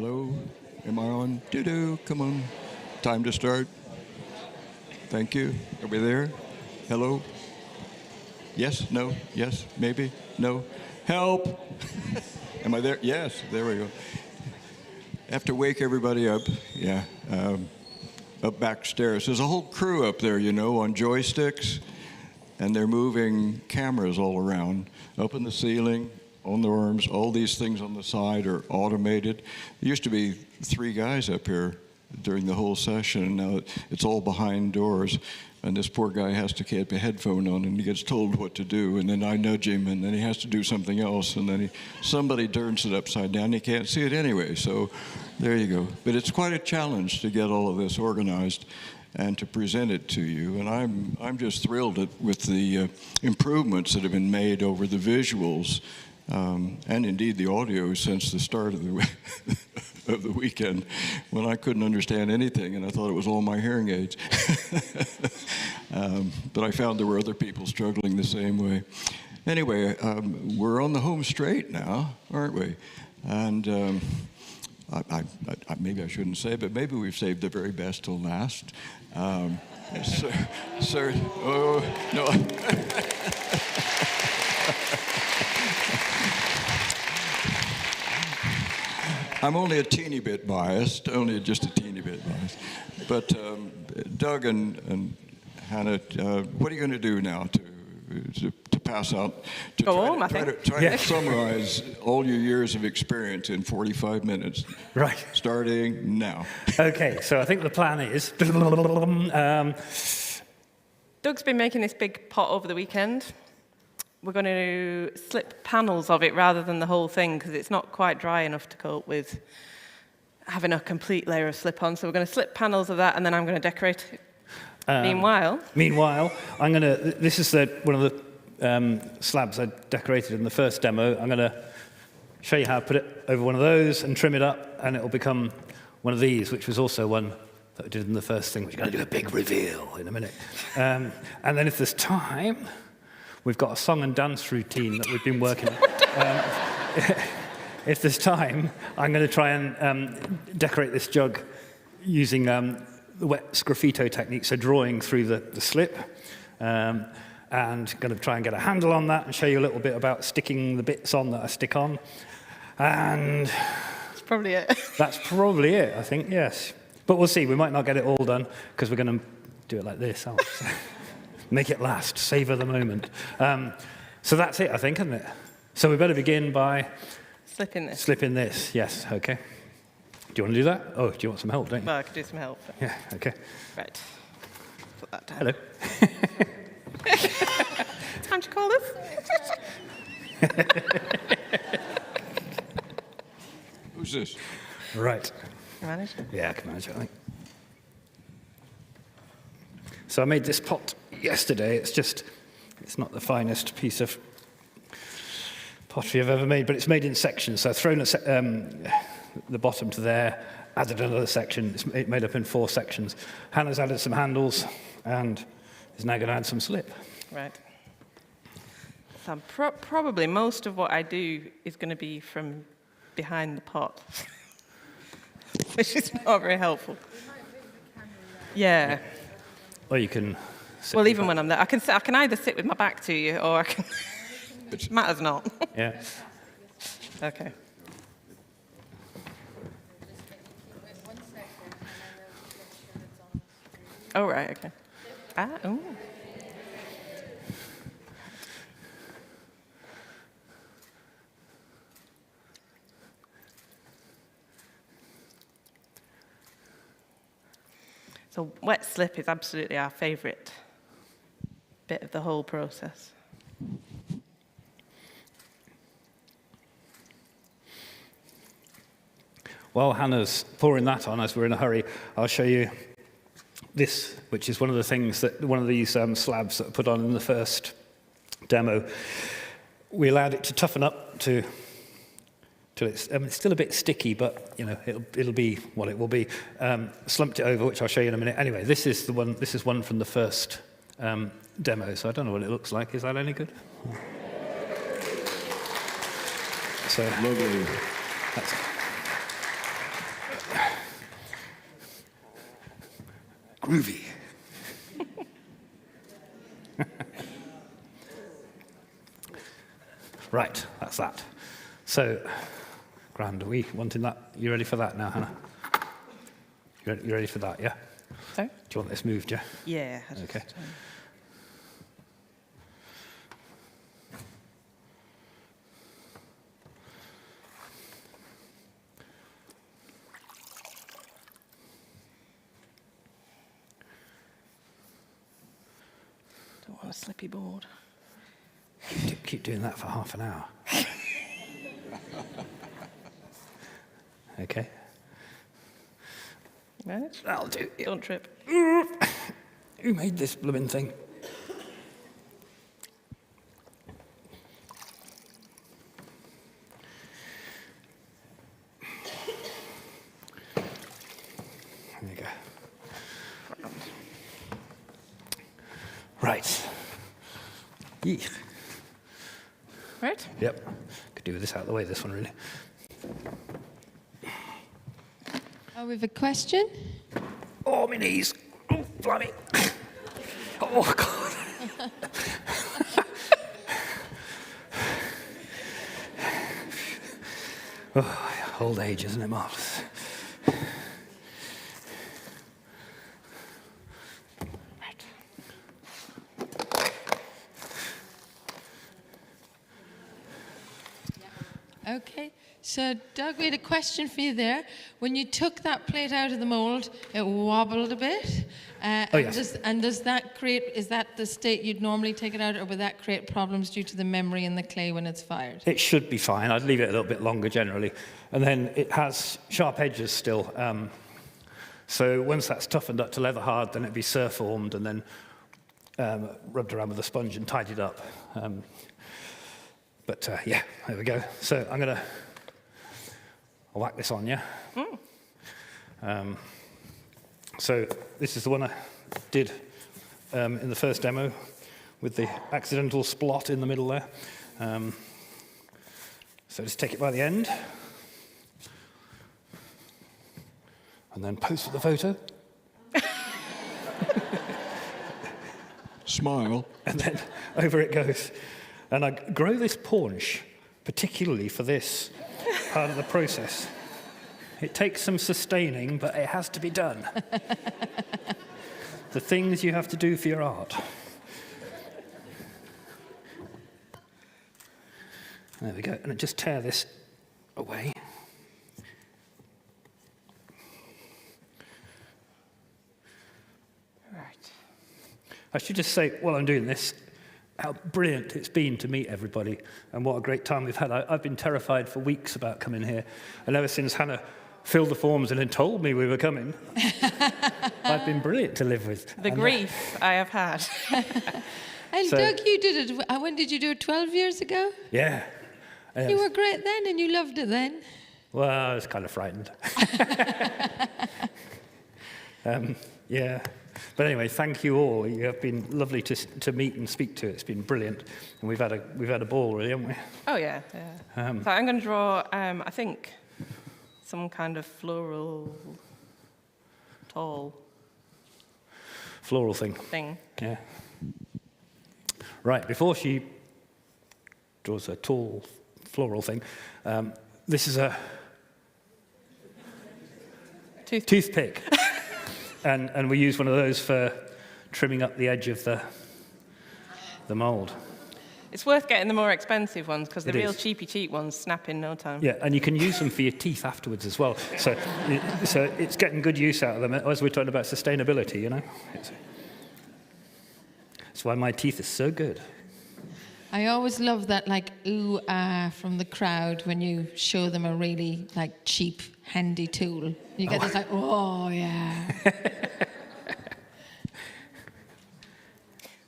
Hello? Am I on? Doo-doo, come on. Time to start. Thank you. Are we there? Hello? Yes? No? Yes? Maybe? No? Help! Am I there? Yes, there we go. I have to wake everybody up. Yeah. Up backstairs. There's a whole crew up there, you know, on joysticks, and they're moving cameras all around, up in the ceiling, on the arms. All these things on the side are automated. There used to be 3 guys up here during the whole session, and now it's all behind doors. And this poor guy has to keep a headphone on, and he gets told what to do, and then I nudge him, and then he has to do something else, and then somebody turns it upside down. He can't see it anyway, so there you go. But it's quite a challenge to get all of this organized and to present it to you. And I'm just thrilled with the improvements that have been made over the visuals and indeed the audio since the start of the weekend, when I couldn't understand anything and I thought it was all my hearing aids. But I found there were other people struggling the same way. Anyway, we're on the home straight now, aren't we? And maybe I shouldn't say, but maybe we've saved the very best till last. Sir, oh, no. I'm only a teeny bit biased, just a teeny bit biased. But Doug and Hannah, what are you going to do now to pass out, to try to summarize all your years of experience in 45 minutes? Right. Starting now. Okay, so I think the plan is... Doug's been making this big pot over the weekend. We're going to slip panels of it rather than the whole thing, because it's not quite dry enough to cope with having a complete layer of slip-on. So we're going to slip panels of that, and then I'm going to decorate it. Meanwhile, I'm going to... This is one of the slabs I decorated in the first demo. I'm going to show you how to put it over one of those and trim it up, and it will become one of these, which was also one that I did in the first thing, which is going to do a big reveal in a minute. And then if there's time... We've got a song and dance routine that we've been working on. If there's time, I'm going to try and decorate this jug using the wet sgraffito technique, so drawing through the slip, and going to try and get a handle on that and show you a little bit about sticking the bits on that I stick on. And that's probably it. That's probably it, I think, yes. But we'll see. We might not get it all done, because we're going to do it like this. Make it last, savor the moment. So that's it, I think, isn't it? So we better begin by... Slipping this, yes, okay. Do you want to do that? Oh, do you want some help, don't you? Well, I could do some help. Yeah, okay. Right. Put that down. Hello. Time to call us. Who's this? Right. Can you manage it? Yeah, I can manage it, I think. So I made this pot yesterday. It's not the finest piece of pottery I've ever made, but it's made in sections. So I've thrown the bottom to there, added another section. It's made up in 4 sections. Hannah's added some handles and is now going to add some slip. Right. So probably most of what I do is going to be from behind the pot, which is not very helpful. Yeah. Or you can sit. Well, even when I'm there, I can either sit with my back to you, or I can. It matters not. Yeah. Okay. Oh right. Okay. Oh. So wet slip is absolutely our favourite bit of the whole process. While Hannah's pouring that on, as we're in a hurry, I'll show you this, which is one of the things that one of these slabs that I put on in the first demo. We allowed it to toughen up till it's still a bit sticky, but you know it'll be what it will be. Slumped it over, which I'll show you in a minute. Anyway, this is the one. This is one from the first demo. So I don't know what it looks like. Is that any good? So lovely. groovy. Right, that's that. So, grand, are we wanting that? You ready for that now, Hannah? You ready for that, yeah? Sorry? Do you want this moved, yeah? Yeah. Okay. Don't want a slippy board. Keep doing that for half an hour. Okay. Manage? That'll do. Don't trip. Who made this blooming thing? There you go. Right. Yeesh. Right? Yep. Could do with this out of the way, this one, really. Oh, we have a question? Oh, my knees. Oh, blimey. Oh, God. Oh, old age, isn't it, marvellous? Right. Okay. So, Doug, we had a question for you there. When you took that plate out of the mould, it wobbled a bit. Oh, yes. Does that create, is that the state you'd normally take it out, or would that create problems due to the memory in the clay when it's fired? It should be fine. I'd leave it a little bit longer generally. And then it has sharp edges still. So once that's toughened up to leather hard, then it'd be surf-formed and then rubbed around with a sponge and tidied up. Yeah, there we go. So I'll whack this on, yeah? So this is the one I did in the first demo with the accidental splot in the middle there. So just take it by the end and then pose for the photo. Smile. And then over it goes. And I grow this paunch particularly for this part of the process. It takes some sustaining, but it has to be done. The things you have to do for your art. There we go. And just tear this away. Right. I should just say, while I'm doing this, how brilliant it's been to meet everybody and what a great time we've had. I've been terrified for weeks about coming here. And ever since Hannah filled the forms and then told me we were coming, I've been brilliant to live with. The grief I have had. And So- Doug, you did it, when did you do it, 12 years ago? Yeah. You were great then and you loved it then. Well, I was kind of frightened. Yeah. But anyway, thank you all. You have been lovely to meet and speak to. It's been brilliant. And we've had a ball, really, haven't we? Oh, yeah. So I'm going to draw, I think, some kind of floral, tall Floral thing. thing. Yeah. Right, before she draws a tall floral thing, this is a toothpick. and we use one of those for trimming up the edge of the mould. It's worth getting the more expensive ones because the It real is. cheapy ones snap in no time. Yeah, and you can use them for your teeth afterwards as well. So it's getting good use out of them, as we're talking about sustainability, you know. That's why my teeth are so good. I always love that, like, ooh, ah, from the crowd when you show them a really, like, cheap, handy tool. You get this, like, oh, yeah.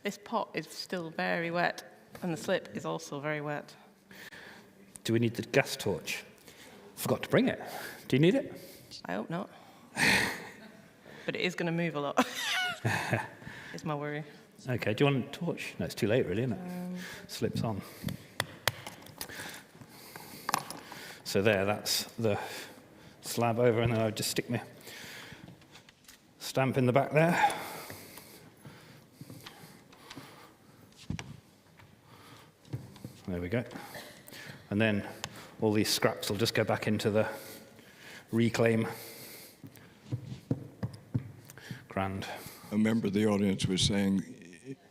This pot is still very wet, and the slip is also very wet. Do we need the gas torch? Forgot to bring it. Do you need it? I hope not. But it is going to move a lot. It's my worry. Okay, do you want a torch? No, it's too late, really, isn't it? Slips on. So there, that's the slab over, and then I would just stick my stamp in the back there. There we go. And then all these scraps will just go back into the reclaim. Grand. A member of the audience was saying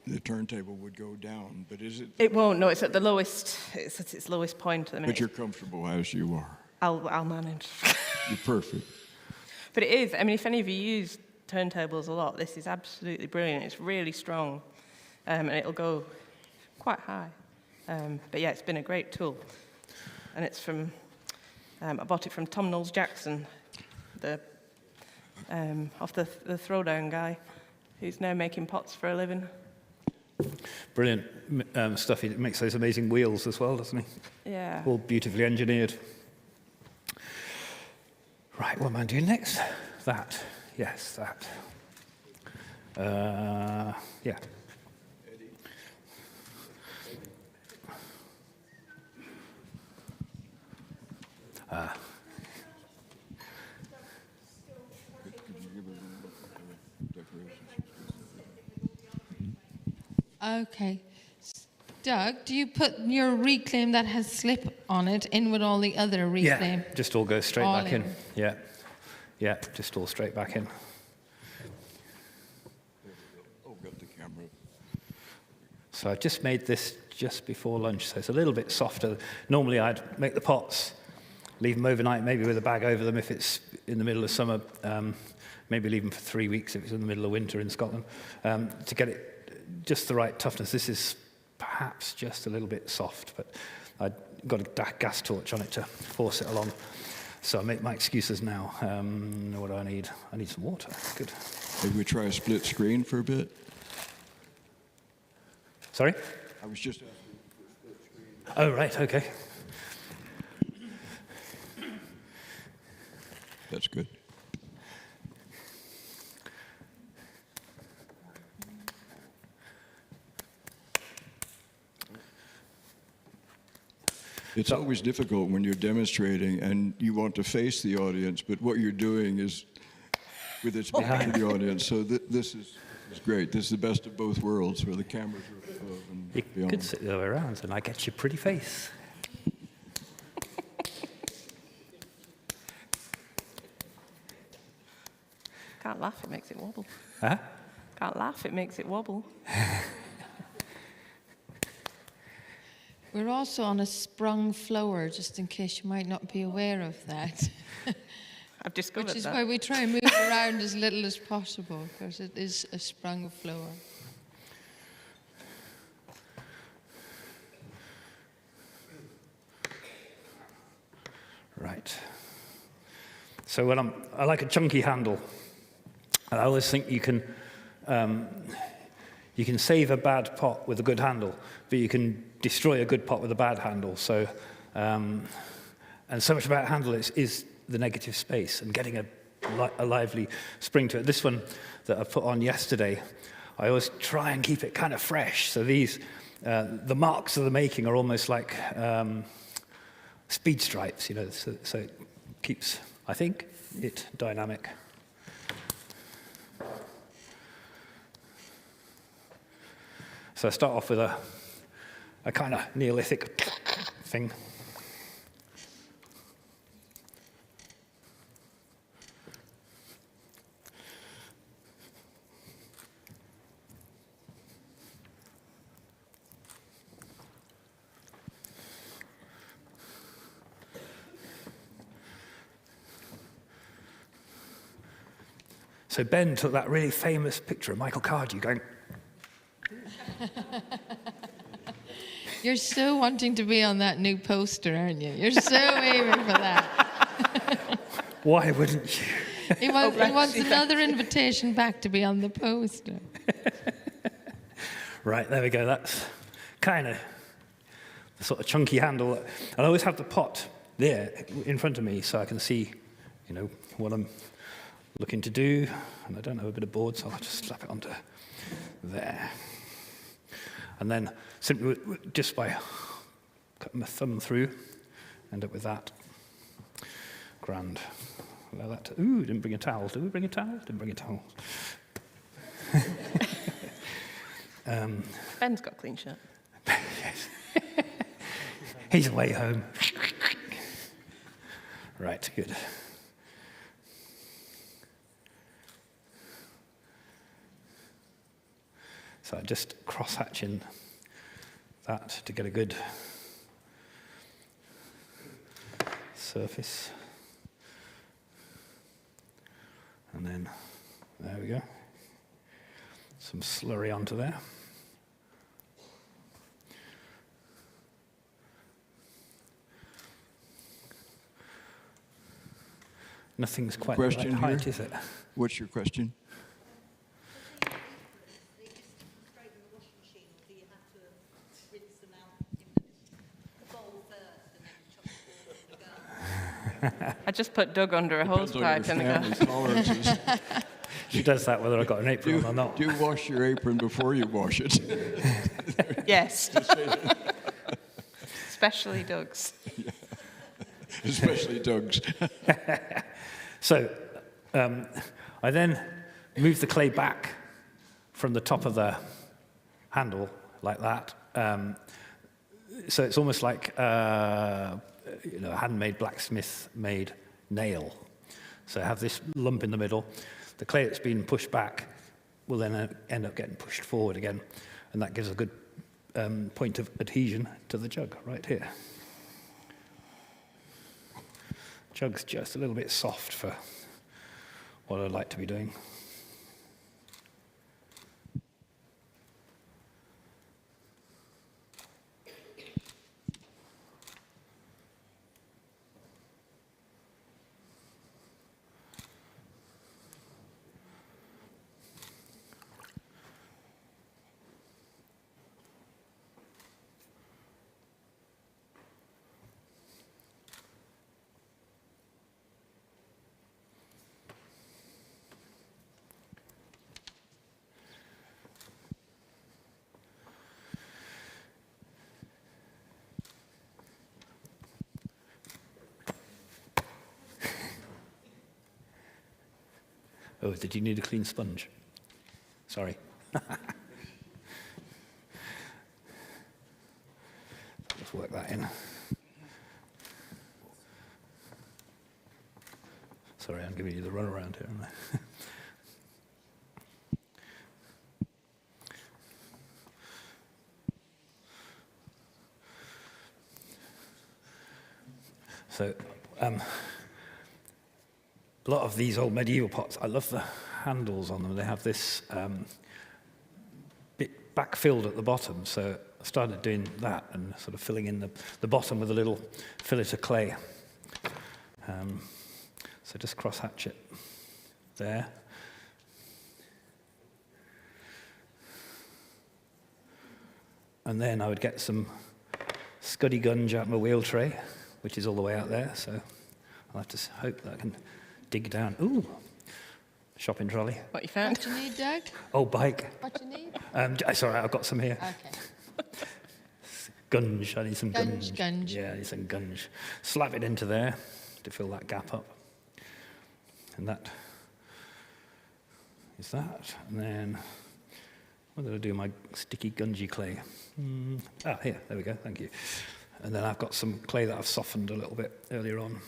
the turntable would go down, but is it? It won't. No, it's at the lowest. It's at its lowest point at the minute. But you're comfortable as you are. I'll manage. You're perfect. But it is. I mean, if any of you use turntables a lot, this is absolutely brilliant. It's really strong, and it'll go quite high. But yeah, it's been a great tool, and it's from. I bought it from Tom Knowles Jackson, off the throwdown guy, who's now making pots for a living. Brilliant stuff. He makes those amazing wheels as well, doesn't he? Yeah. All beautifully engineered. Right, what am I doing next? That. Yes, that. Yeah. Okay. Doug, do you put your reclaim that has slip on it in with all the other reclaim? Yeah, just all goes straight All back in. in. Yeah, yeah, just all straight back in. Oh, got the camera. So I just made this just before lunch, so it's a little bit softer. Normally I'd make the pots, leave them overnight, maybe with a bag over them if it's in the middle of summer, maybe leave them for 3 weeks if it's in the middle of winter in Scotland, to get it just the right toughness. This is perhaps just a little bit soft, but I've got a gas torch on it to force it along. So I make my excuses now. What do I need? I need some water. Good. Maybe we try a split screen for a bit? Sorry? I was just asking for a split screen. Oh, right, okay. That's good. It's always difficult when you're demonstrating and you want to face the audience, but what you're doing is with its back to the audience. So this is great. This is the best of both worlds, where the cameras are above and You beyond. could sit the other way around and I get your pretty face. Can't laugh, it makes it wobble. Huh? Can't laugh, it makes it wobble. We're also on a sprung floor, just in case you might not be aware of that. I've discovered Which is that. why we try and move around as little as possible, because it is a sprung floor. Right. So when I like a chunky handle, and I always think you can save a bad pot with a good handle, but you can destroy a good pot with a bad handle. So, and so much about handle is the negative space and getting a lively spring to it. This one that I put on yesterday, I always try and keep it kind of fresh. So these, the marks of the making are almost like speed stripes, you know, so it keeps, I think, it dynamic. So I start off with a kind of Neolithic thing. So Ben took that really famous picture of Michael Cardew going, You're so wanting to be on that new poster, aren't you? You're so aiming for that. why wouldn't you? He wants another invitation back to be on the poster. Right, there we go. That's kind of the sort of chunky handle. And I always have the pot there in front of me so I can see, you know, what I'm looking to do. And I don't have a bit of board, so I'll just slap it onto there. And then simply just by cutting my thumb through, end up with that. Grand. allow that to, ooh, didn't bring a towel. Did we bring a towel? Didn't bring a towel. Ben's got a clean shirt. Yes. He's away home. Right, good. So I'm just cross-hatching that to get a good surface. And then, there we go. Some slurry onto there. Nothing's quite the right Question height, here? is it? What's your question? I just put Doug under a hose pipe in the Family's car. tolerances. She does that whether I've got an apron on or not. Do wash your apron before you wash it. Yes. Especially Doug's. Especially Doug's. So I then move the clay back from the top of the handle like that. So it's almost like a handmade blacksmith-made nail. So I have this lump in the middle. The clay that's been pushed back will then end up getting pushed forward again, and that gives a good point of adhesion to the jug right here. Jug's just a little bit soft for what I'd like to be doing. Oh, did you need a clean sponge? Sorry. Let's work that in. Sorry, I'm giving you the runaround here, aren't I? So, a lot of these old medieval pots, I love the handles on them. They have this bit backfilled at the bottom. So I started doing that and sort of filling in the bottom with a little fillet of clay. So just cross-hatch it there. And then I would get some scuddy gunge out my wheel tray, which is all the way out there. So I'll have to hope that I can dig down. Ooh, shopping trolley. What you found? What you need, Doug? Oh, bike. What you need? Sorry, I've got some here. Okay. Gunge, I need some gunge. Gunge. Yeah, I need some gunge. Slap it into there to fill that gap up. And that is that. And then, what did I do with my sticky gungy clay? Here, there we go, thank you. And then I've got some clay that I've softened a little bit earlier on.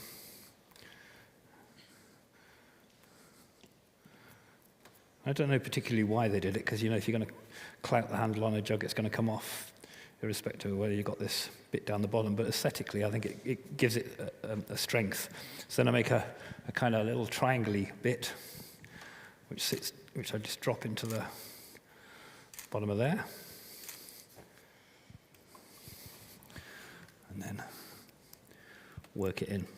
I don't know particularly why they did it, because, if you're going to clout the handle on a jug, it's going to come off, irrespective of whether you've got this bit down the bottom. But aesthetically, I think it gives it a strength. So then I make a kind of little triangle-y bit, which I just drop into the bottom of there. And then work it in.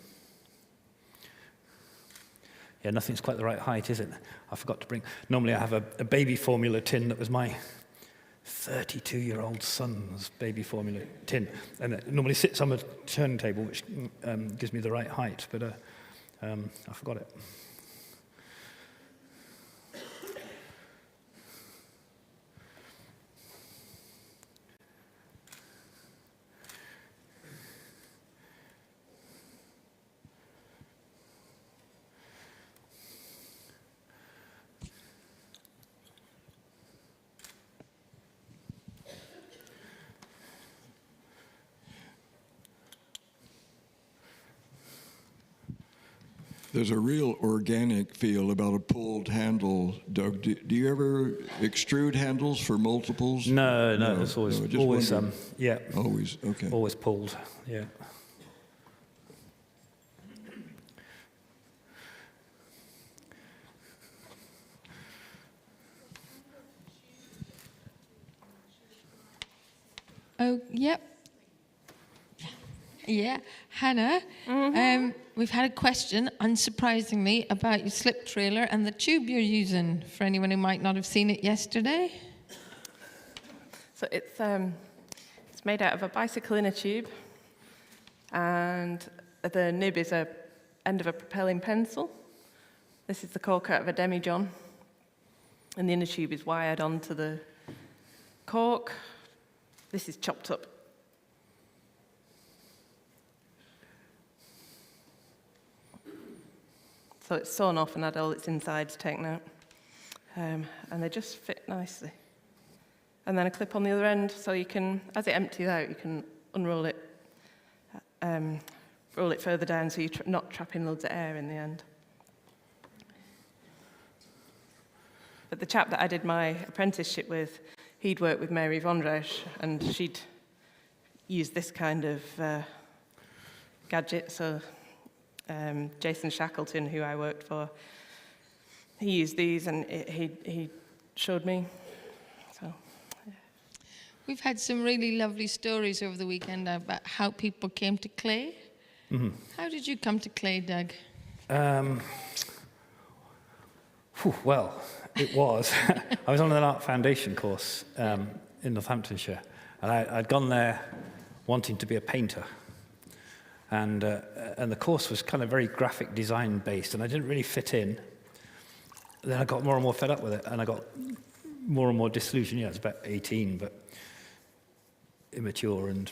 Yeah, nothing's quite the right height, is it? I forgot to bring... Normally I have a baby formula tin that was my 32-year-old son's baby formula tin. And it normally sits on a turntable, which gives me the right height, but I forgot it. There's a real organic feel about a pulled handle, Doug. Do you ever extrude handles for multiples? No, it's always, always Always, okay. always pulled, yeah. Oh, yep. Yeah, Hannah, we've had a question, unsurprisingly, about your slip trailer and the tube you're using, for anyone who might not have seen it yesterday. So it's made out of a bicycle inner tube, and the nib is a end of a propelling pencil. This is the cork out of a demijohn, and the inner tube is wired onto the cork. This is chopped up. So it's sawn off and had all its insides taken out. And they just fit nicely. And then a clip on the other end, so you can, as it empties out, you can unroll it, roll it further down so you're not trapping loads of air in the end. But the chap that I did my apprenticeship with, he'd worked with Mary von Rausch, and she'd use this kind of gadget. So Jason Shackleton, who I worked for, he used these, and he showed me. So, yeah. We've had some really lovely stories over the weekend about how people came to clay. Mm-hmm. How did you come to clay, Doug? Well, it was. I was on an art foundation course in Northamptonshire, and I'd gone there wanting to be a painter. And the course was kind of very graphic design based, and I didn't really fit in. Then I got more and more fed up with it, and I got more and more disillusioned. Yeah, I was about 18, but immature, and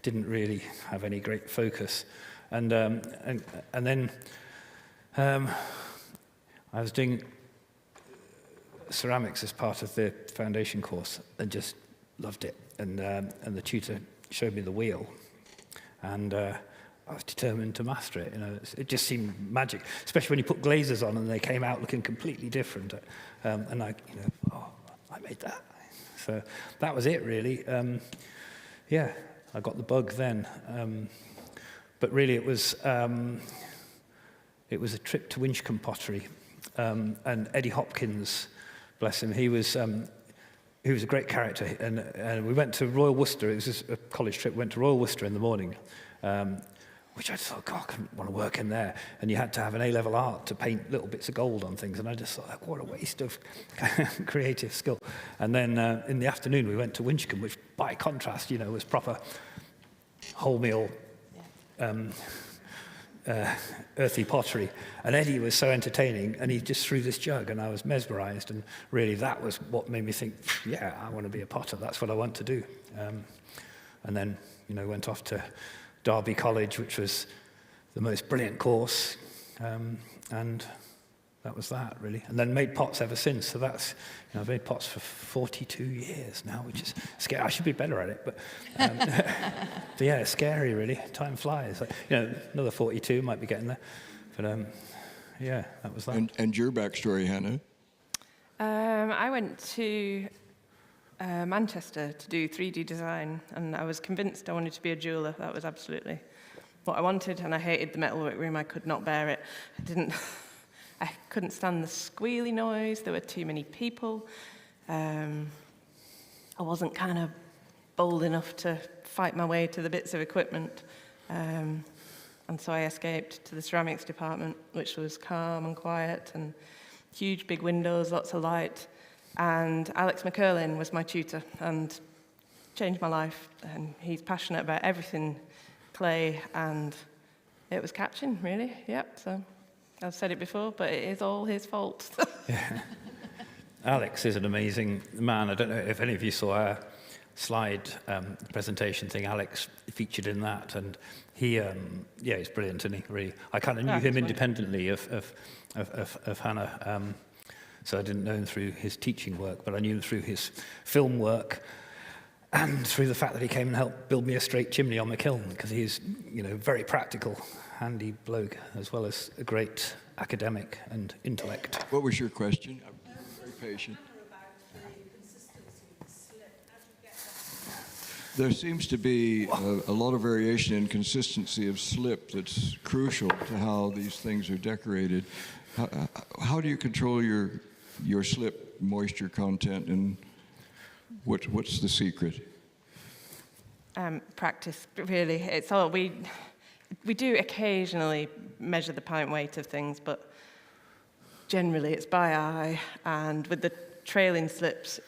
didn't really have any great focus. And then I was doing ceramics as part of the foundation course, and just loved it. And the tutor showed me the wheel. And I was determined to master it. It just seemed magic, especially when you put glazes on and they came out looking completely different. And I made that. So that was it, really. I got the bug then. But really, it was a trip to Winchcombe Pottery, and Eddie Hopkins, bless him, he was a great character, and we went to Royal Worcester. It was just a college trip. We went to Royal Worcester in the morning, which I just thought, God, I couldn't want to work in there. And you had to have an A-level art to paint little bits of gold on things, and I just thought, what a waste of creative skill. And then in the afternoon, we went to Winchcombe, which, by contrast, was proper wholemeal, earthy pottery. And Eddie was so entertaining, and he just threw this jug, and I was mesmerized. And really, that was what made me think, yeah, I want to be a potter. That's what I want to do. And then, went off to Derby College, which was the most brilliant course. And that was that, really. And then made pots ever since. So that's, I've made pots for 42 years now, which is scary. I should be better at it, but yeah, it's scary, really. Time flies. Like, another 42 might be getting there. But yeah, that was that. And your backstory, Hannah? I went to Manchester to do 3D design, and I was convinced I wanted to be a jeweller. That was absolutely what I wanted, and I hated the metalwork room. I could not bear it. I couldn't stand the squealy noise. There were too many people. I wasn't kind of bold enough to fight my way to the bits of equipment. And so I escaped to the ceramics department, which was calm and quiet and huge big windows, lots of light. And Alex McCurlin was my tutor and changed my life. And he's passionate about everything clay, and it was catching, really. Yep, so I've said it before, but it is all his fault. Yeah. Alex is an amazing man. I don't know if any of you saw our slide presentation thing. Alex featured in that, and he, he's brilliant, isn't he? Really, I kind of knew him independently of Hannah, so I didn't know him through his teaching work, but I knew him through his film work. and through the fact that he came and helped build me a straight chimney on the kiln, because he's, very practical, handy bloke, as well as a great academic and intellect. What was your question? I'm very patient. There seems to be a lot of variation in consistency of slip that's crucial to how these things are decorated. How do you control your slip moisture content, and what's the secret? Practice, really. It's all we do occasionally measure the pint weight of things, but generally it's by eye, and with the trailing slips,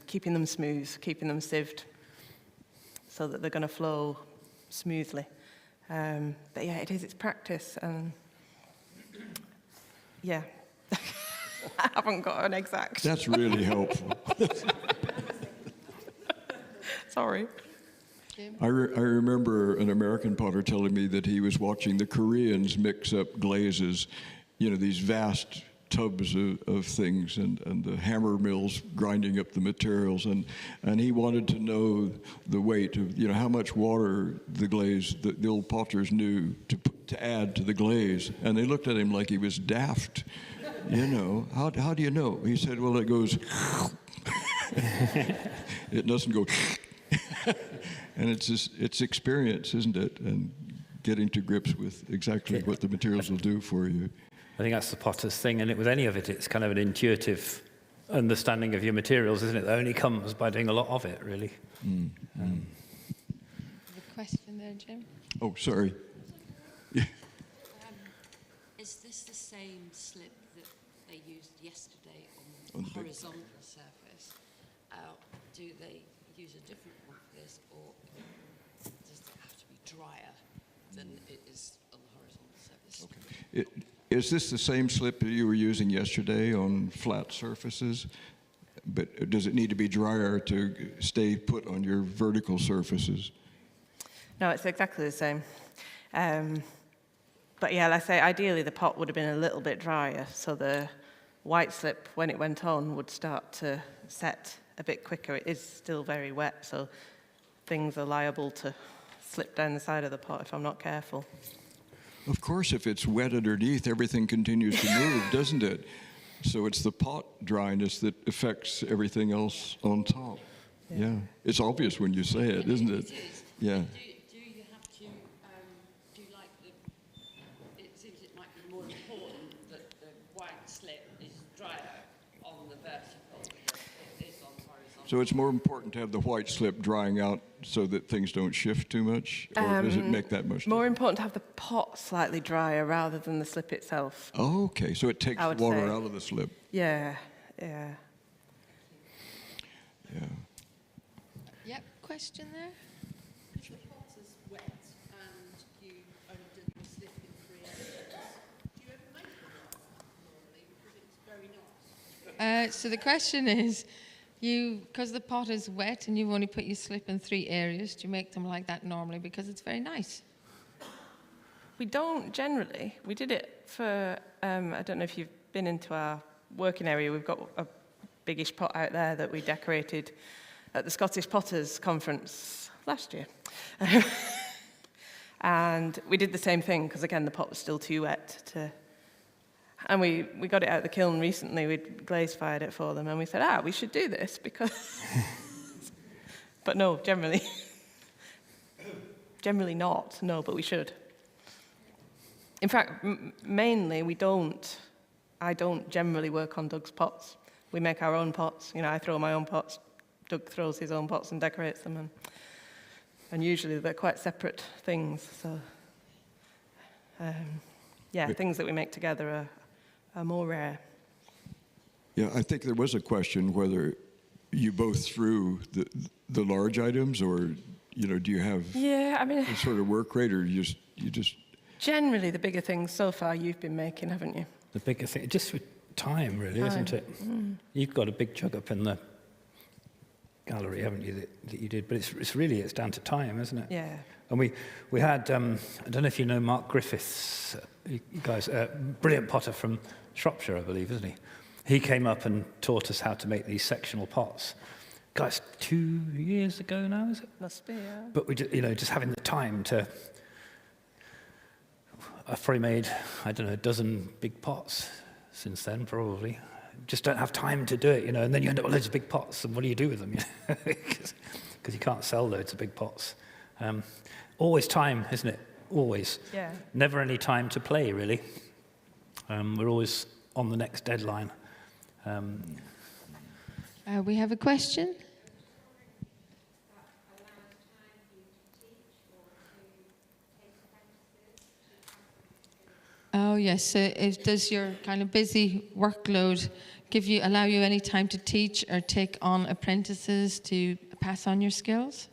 keeping them smooth, keeping them sieved, so that they're going to flow smoothly. But yeah, it's practice. And yeah, I haven't got an exact. That's really helpful. Sorry. I remember an American potter telling me that he was watching the Koreans mix up glazes, these vast tubs of things, and the hammer mills grinding up the materials, and he wanted to know the weight of how much water the glaze the old potters knew to add to the glaze, and they looked at him like he was daft. How do you know? He said, well, it goes it doesn't go and it's experience, isn't it, and getting to grips with exactly what the materials will do for you. I think that's the potter's thing, and with any of it, it's kind of an intuitive understanding of your materials, isn't it? That only comes by doing a lot of it, really. The question there, Jim? Oh, sorry. Is this the same slip that they used yesterday on the horizontal surface? Do they use a different one for this, or does it have to be drier than it is on the horizontal surface? Okay. Is this the same slip that you were using yesterday on flat surfaces? But does it need to be drier to stay put on your vertical surfaces? No, it's exactly the same. But yeah, like I say, ideally the pot would have been a little bit drier, so the white slip, when it went on, would start to set a bit quicker. It is still very wet, so things are liable to slip down the side of the pot if I'm not careful. Of course, if it's wet underneath, everything continues to move, doesn't it? So it's the pot dryness that affects everything else on top. Yeah. It's obvious when you say it, isn't it? It is. Yeah. Do you have to do like it seems it might be more important that the white slip is drier on the vertical than it is on horizontal? So it's more important to have the white slip drying out so that things don't shift too much? Or does it make that much difference? More important to have the pot slightly drier rather than the slip itself. Oh, okay. So it takes I would water say. out of the slip. Yeah. Yeah. Yep, question there? If the pot is wet and you only did the slip in 3 areas, do you ever make it normally because it's very nice? So the question is, because the pot is wet and you've only put your slip in 3 areas, do you make them like that normally because it's very nice? We don't generally. We did it for, I don't know if you've been into our working area, we've got a biggish pot out there that we decorated at the Scottish Potters Conference last year. And we did the same thing, because again, the pot was still too wet to... And we got it out of the kiln recently, we'd glaze fired it for them, and we said, we should do this, because... But no, generally not, no, but we should. In fact, mainly I don't generally work on Doug's pots. We make our own pots. I throw my own pots. Doug throws his own pots and decorates them. And usually they're quite separate things. So, things that we make together are more rare. Yeah, I think there was a question whether you both threw the large items, or do you have a sort of work rate, or you just Generally, the bigger things so far you've been making, haven't you? The bigger thing, just with time, really, isn't it? You've got a big jug up in the gallery, haven't you, that you did? But it's down to time, isn't it? Yeah. And we had, I don't know if you know Mark Griffiths, you guys, brilliant potter from Shropshire, I believe, isn't he? He came up and taught us how to make these sectional pots. guys, 2 years ago now, is it? Must be, yeah. But we just having the time to, I've probably made, I don't know, a dozen big pots since then, probably. Just don't have time to do it, and then you end up with loads of big pots, and what do you do with them? Because you can't sell loads of big pots. Always time, isn't it? Always. Yeah. Never any time to play, really. We're always on the next deadline. We have a question. Oh yes. So, does your kind of busy workload allow you any time to teach or take on apprentices to pass on your skills?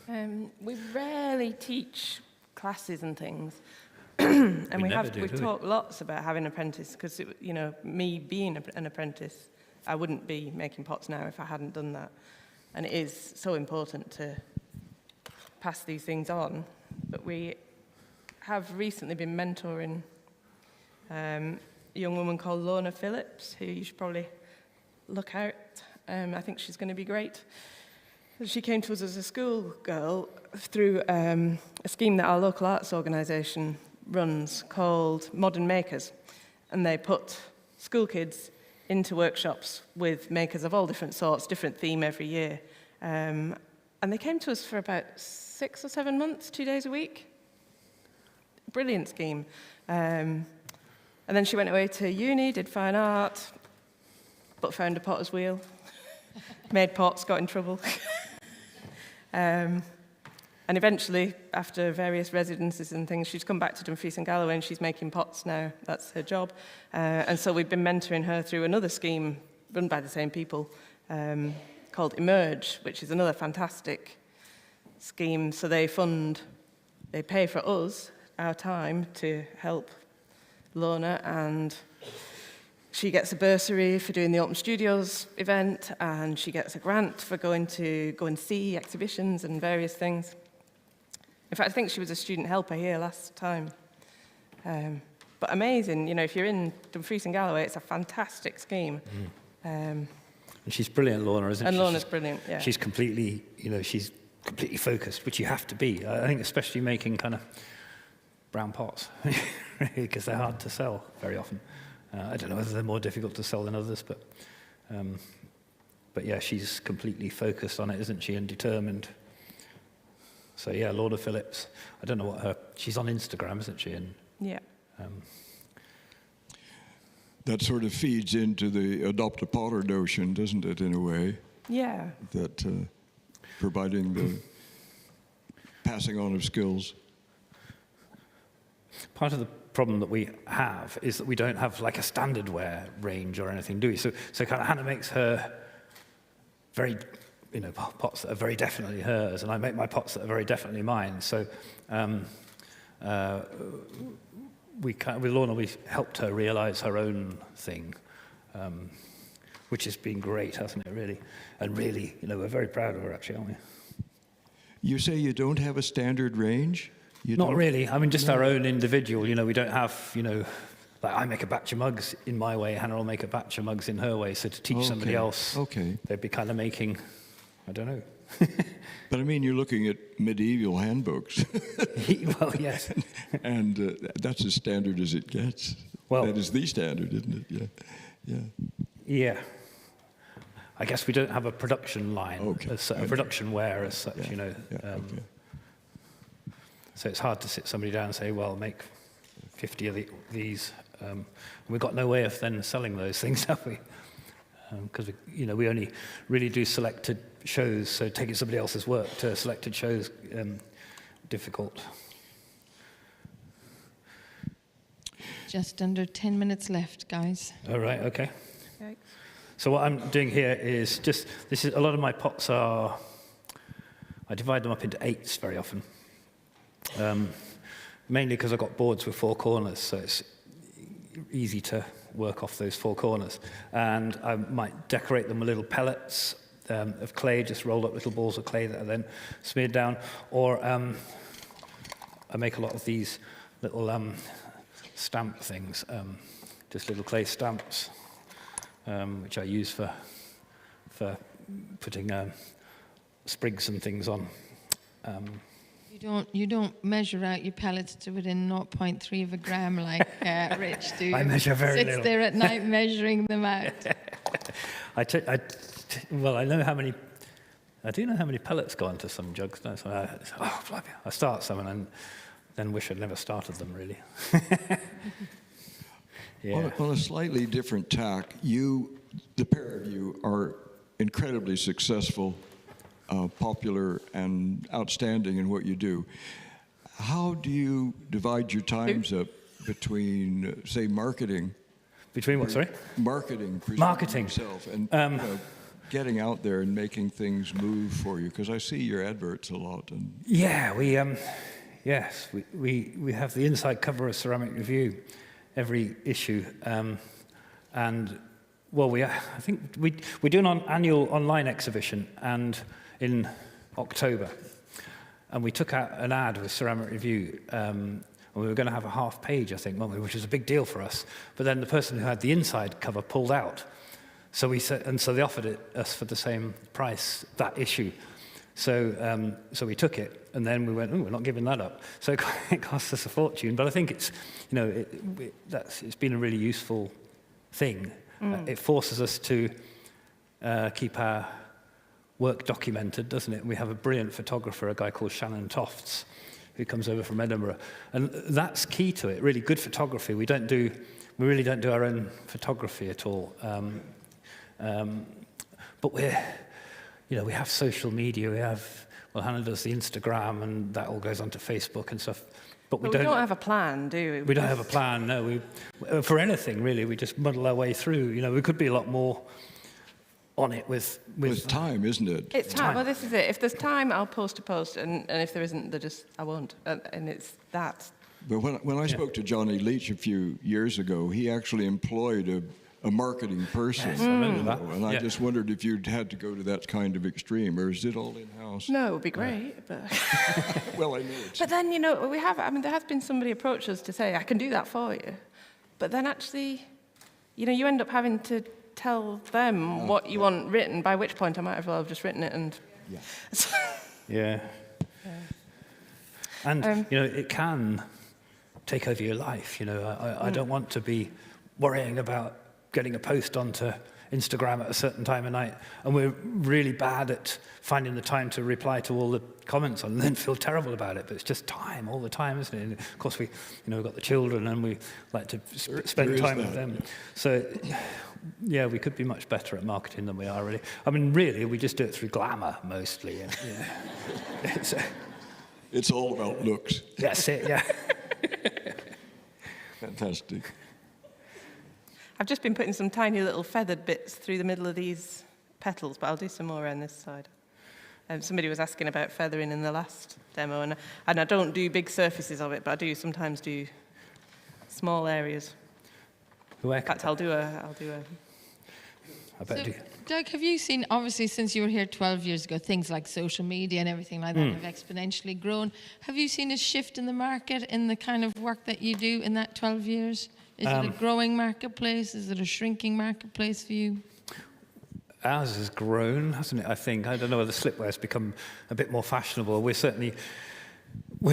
We rarely teach classes and things, and we talk lots about having an apprentice because me being an apprentice, I wouldn't be making pots now if I hadn't done that, and it is so important to pass these things on. But we have recently been mentoring a young woman called Lorna Phillips, who you should probably look out. I think she's going to be great. She came to us as a schoolgirl through a scheme that our local arts organisation runs called Modern Makers. And they put school kids into workshops with makers of all different sorts, different theme every year. And they came to us for about 6 or 7 months, 2 days a week. Brilliant scheme. And then she went away to uni, did fine art, but found a potter's wheel, made pots, got in trouble. And eventually, after various residencies and things, she's come back to Dumfries and Galloway and she's making pots now. That's her job. And so we've been mentoring her through another scheme run by the same people called Emerge, which is another fantastic scheme. So they pay for us, our time, to help Lorna, and she gets a bursary for doing the Open Studios event, and she gets a grant for go and see exhibitions and various things. In fact, I think she was a student helper here last time. But amazing, if you're in Dumfries and Galloway, it's a fantastic scheme. And she's brilliant, Lorna, isn't she? And Lorna's brilliant, yeah. She's completely, she's completely focused, which you have to be. I think especially making kind of brown pots, because they're hard to sell very often. I don't know whether they're more difficult to sell than others, but yeah, she's completely focused on it, isn't she, and determined. So yeah, Lorna Phillips. I don't know she's on Instagram, isn't she? And yeah. That sort of feeds into the adopt a potter notion, doesn't it, in a way? Yeah. That providing the passing on of skills. Part of the problem that we have is that we don't have like a standard wear range or anything, do we? So kind of Hannah makes her very, pots that are very definitely hers, and I make my pots that are very definitely mine. So with Lorna, we helped her realize her own thing, which has been great, hasn't it, really? And really, we're very proud of her, actually, aren't we? You say you don't have a standard range? Not really. I mean, just our own individual. We don't have, like I make a batch of mugs in my way, Hannah will make a batch of mugs in her way. So to teach somebody else, they'd be kind of making, I don't know. But I mean, you're looking at medieval handbooks. Well, yes. And that's as standard as it gets. Well, that is the standard, isn't it? Yeah. Yeah. I guess we don't have a production line, a production wear as such, So it's hard to sit somebody down and say, well, make 50 of these. We've got no way of then selling those things, have we? Because we only really do selected shows, so taking somebody else's work to selected shows, difficult. Just under 10 minutes left, guys. All right, okay. So what I'm doing here is a lot of my pots I divide them up into 8s very often. Mainly because I've got boards with 4 corners, so it's easy to work off those 4 corners. And I might decorate them with little pellets of clay, just rolled up little balls of clay that are then smeared down. Or I make a lot of these little stamp things, just little clay stamps, which I use for putting sprigs and things on. You don't measure out your pellets to within 0.3 of a gram like Rich, do you? I measure very Sits little. there at night measuring them out. Well, I know how many. I do know how many pellets go into some jugs. No? So I start some and then wish I'd never started them. Really. Yeah. On a slightly different tack, the pair of you, are incredibly successful, popular, and outstanding in what you do. How do you divide your times up between, say, marketing? Between what? Sorry. Marketing. Marketing. Yourself and getting out there and making things move for you, because I see your adverts a lot. And Yeah, we have the inside cover of Ceramic Review every issue, and well, I think we're doing an annual online exhibition, and in October, and we took out an ad with Ceramic Review. And we were going to have a half page, I think, which was a big deal for us. But then the person who had the inside cover pulled out. So they offered us for the same price, that issue. So we took it, and then we went, we're not giving that up. So it cost us a fortune. But I think it's been a really useful thing. It forces us to keep our work documented, doesn't it? We have a brilliant photographer, a guy called Shannon Tofts, who comes over from Edinburgh, and that's key to it. Really good photography. We really don't do our own photography at all. But we have social media. Hannah does the Instagram, and that all goes onto Facebook and stuff. But we don't have a plan, do we? We don't have a plan. No, for anything really. We just muddle our way through. We could be a lot more on it with time, isn't it? It's time. Well, this is it. If there's time, I'll post a post, and if there isn't, I won't. And it's that. But when I spoke to Johnny Leach a few years ago, he actually employed a marketing person. Yes, I remember that. And I just wondered if you'd had to go to that kind of extreme, or is it all in-house? No, it would be great. But well, I know it's... But then, there has been somebody approach us to say, I can do that for you. But then actually, you end up having to tell them what you want written, by which point I might as well have just written it and... Yeah. And, it can take over your life. I don't want to be worrying about getting a post onto Instagram at a certain time of night, and we're really bad at finding the time to reply to all the comments on, and then feel terrible about it. But it's just time all the time, isn't it? And of course, we've got the children, and we like to spend time with them. So, yeah, we could be much better at marketing than we are, really. I mean, really, we just do it through glamour mostly. It's all about looks. That's it. Yeah. Fantastic. I've just been putting some tiny little feathered bits through the middle of these petals, but I'll do some more around this side. Somebody was asking about feathering in the last demo, and I don't do big surfaces of it, but I do sometimes do small areas. In fact, I'll do a. I bet so, Doug, have you seen, obviously, since you were here 12 years ago, things like social media and everything like that have exponentially grown. Have you seen a shift in the market in the kind of work that you do in that 12 years? Is it a growing marketplace? Is it a shrinking marketplace for you? Ours has grown, hasn't it, I think. I don't know whether slipwear has become a bit more fashionable. We're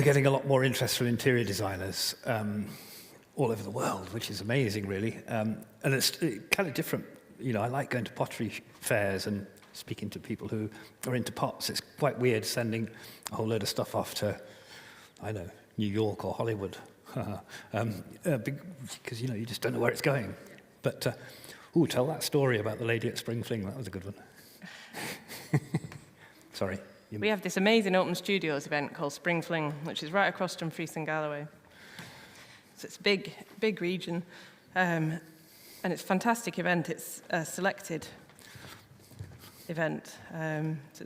getting a lot more interest from interior designers all over the world, which is amazing, really. And it's kind of different. I like going to pottery fairs and speaking to people who are into pots. It's quite weird sending a whole load of stuff off to, New York or Hollywood. Because, you just don't know where it's going. But, tell that story about the lady at Spring Fling. That was a good one. Sorry. We have this amazing Open Studios event called Spring Fling, which is right across Dumfries and Galloway. So it's a big region. And it's a fantastic event. It's a selected event. So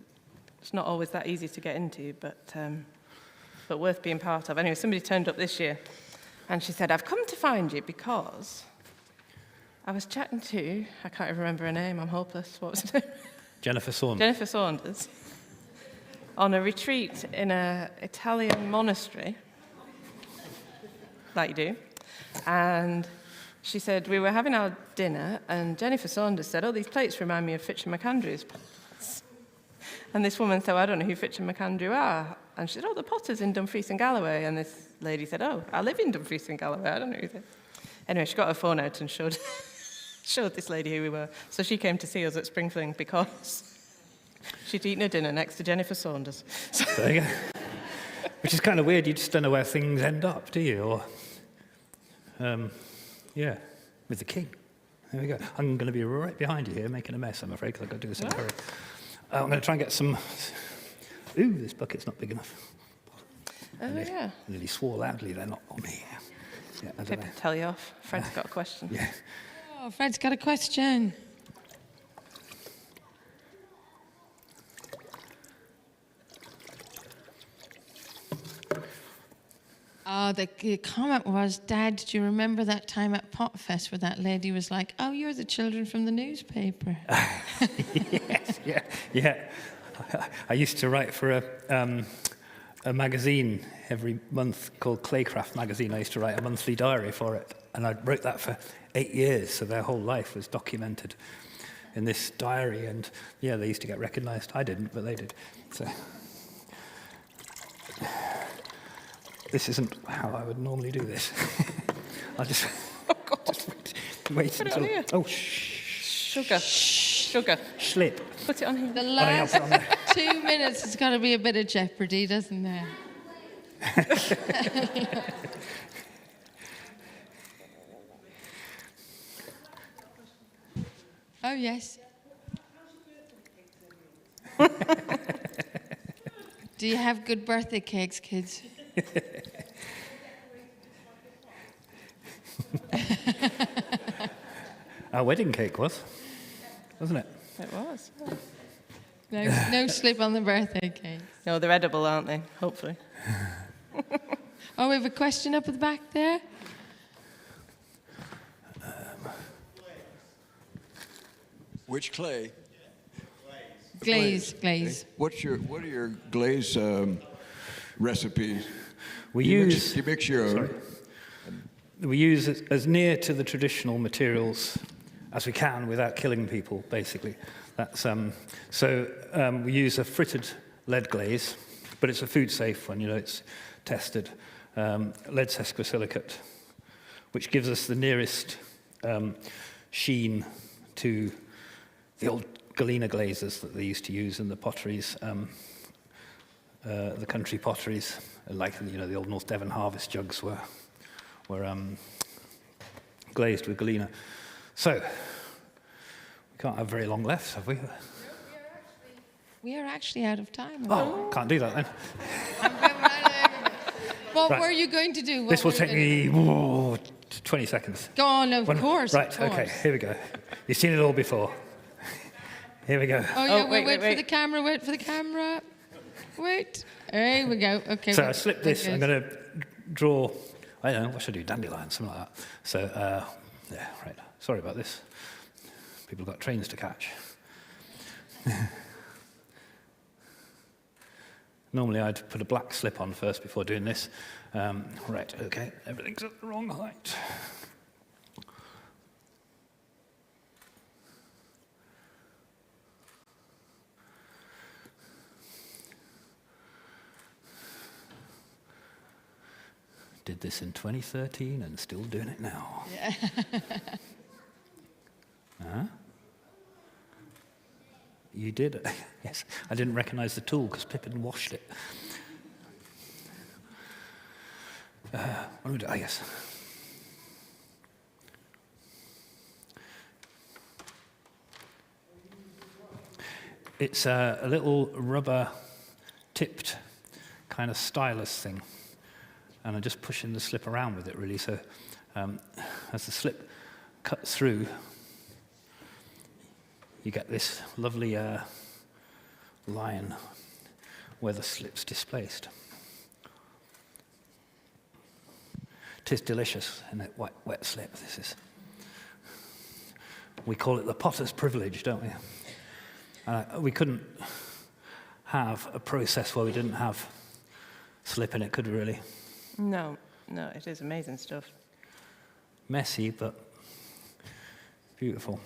it's not always that easy to get into, but worth being part of. Anyway, somebody turned up this year, and she said, I've come to find you because I was chatting to, I can't even remember her name, I'm hopeless. What was her name? Jennifer Saunders. Jennifer Saunders. On a retreat in an Italian monastery, like you do. And she said, we were having our dinner, and Jennifer Saunders said, these plates remind me of Fitch and McAndrew's plates. And this woman said, well, I don't know who Fitch and McAndrew are. And she said, oh, the Potters in Dumfries and Galloway. And this lady said, oh, I live in Dumfries and Galloway. I don't know who they are. Anyway, she got her phone out and showed this lady who we were. So she came to see us at Springfling because she'd eaten her dinner next to Jennifer Saunders. So There you go. Which is kind of weird. You just don't know where things end up, do you? Or, yeah, with the king. There we go. I'm going to be right behind you here, making a mess, I'm afraid, because I've got to do this in a hurry. I'm going to try and get some... Ooh, this bucket's not big enough. Oh, yeah. Nearly swore loudly, they're not on me. Yeah, I don't Pip, know. tell you off. Fred's got a question. Yeah. Oh, Fred's got a question. Oh, the comment was, Dad, do you remember that time at Potfest where that lady was like, oh, you're the children from the newspaper? Yes, yeah. I used to write for a magazine every month called Claycraft Magazine. I used to write a monthly diary for it, and I wrote that for 8 years, so their whole life was documented in this diary, and yeah, they used to get recognised. I didn't, but they did. So this isn't how I would normally do this. I'll just, just wait Put it on until... here. Oh, Sugar. Sugar. slip. Put it on here. The Oh, no, I'll last put it on there. 2 minutes has got to be a bit of jeopardy, doesn't there? Oh, yes. Do you have good birthday cakes, kids? Our wedding cake was, wasn't it? It was. No slip on the birthday cake. No, they're edible, aren't they? Hopefully. Oh, we have a question up at the back there. Which clay? Glaze. What are your glaze recipes? We You use... mix your own. Sorry. We use as near to the traditional materials as we can without killing people, basically. That's, we use a frittered lead glaze, but it's a food-safe one, it's tested. Lead sesquisilicate, which gives us the nearest sheen to the old galena glazes that they used to use in the potteries, the country potteries, like the old North Devon harvest jugs were glazed with galena. So, we can't have very long left, have we? We are actually out of time. Oh, can't do that then. What were you going to do? This will take me 20 seconds. Go on, of course. Right, of course. okay, here we go. You've seen it all before. Here we go. Oh, yeah, Oh, wait wait. for the camera, wait for the camera. Wait. There we go. Okay. So wait. I slipped this. Okay. I'm going to draw, I don't know, what should I do? Dandelion, something like that. So, yeah, right. Sorry about this. People have got trains to catch. Normally I'd put a black slip on first before doing this. Right, okay, everything's at the wrong height. Did this in 2013 and still doing it now. Yeah. Huh? You did? Yes. I didn't recognize the tool because Pip had washed it. What do we do? Oh, yes. It's a little rubber-tipped kind of stylus thing. And I'm just pushing the slip around with it, really. So as the slip cuts through, you get this lovely line where the slip's displaced. Tis delicious in that wet slip, this is. We call it the potter's privilege, don't we? We couldn't have a process where we didn't have slip in it, could we really? No, it is amazing stuff. Messy, but beautiful.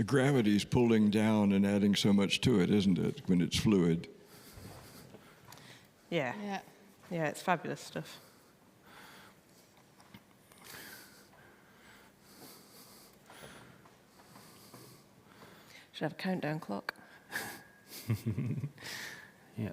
gravity's pulling down and adding so much to it, isn't it, when it's fluid? Yeah. Yeah. Yeah, it's fabulous stuff. Should have a countdown clock. Yeah.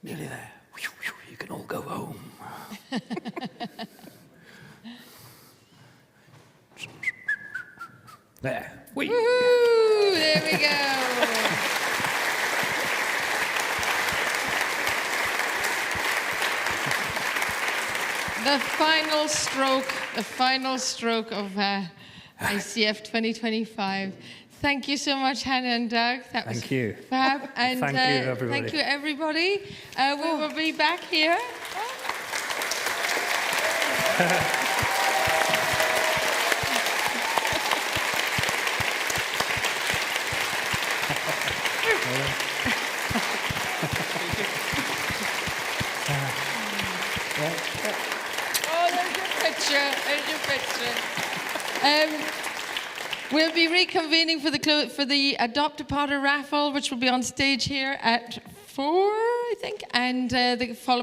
Nearly there. You can all go home. There. Whee! Woohoo! There we go. The final stroke of ICF 2025. Thank you so much, Hannah and Doug. That was Thank you. fab. And Thank you, everybody. Thank you, everybody. We will be back here. Oh, there's your picture. There's your picture. We'll be reconvening for the Adopt a Potter raffle, which will be on stage here at 4, I think, and the follow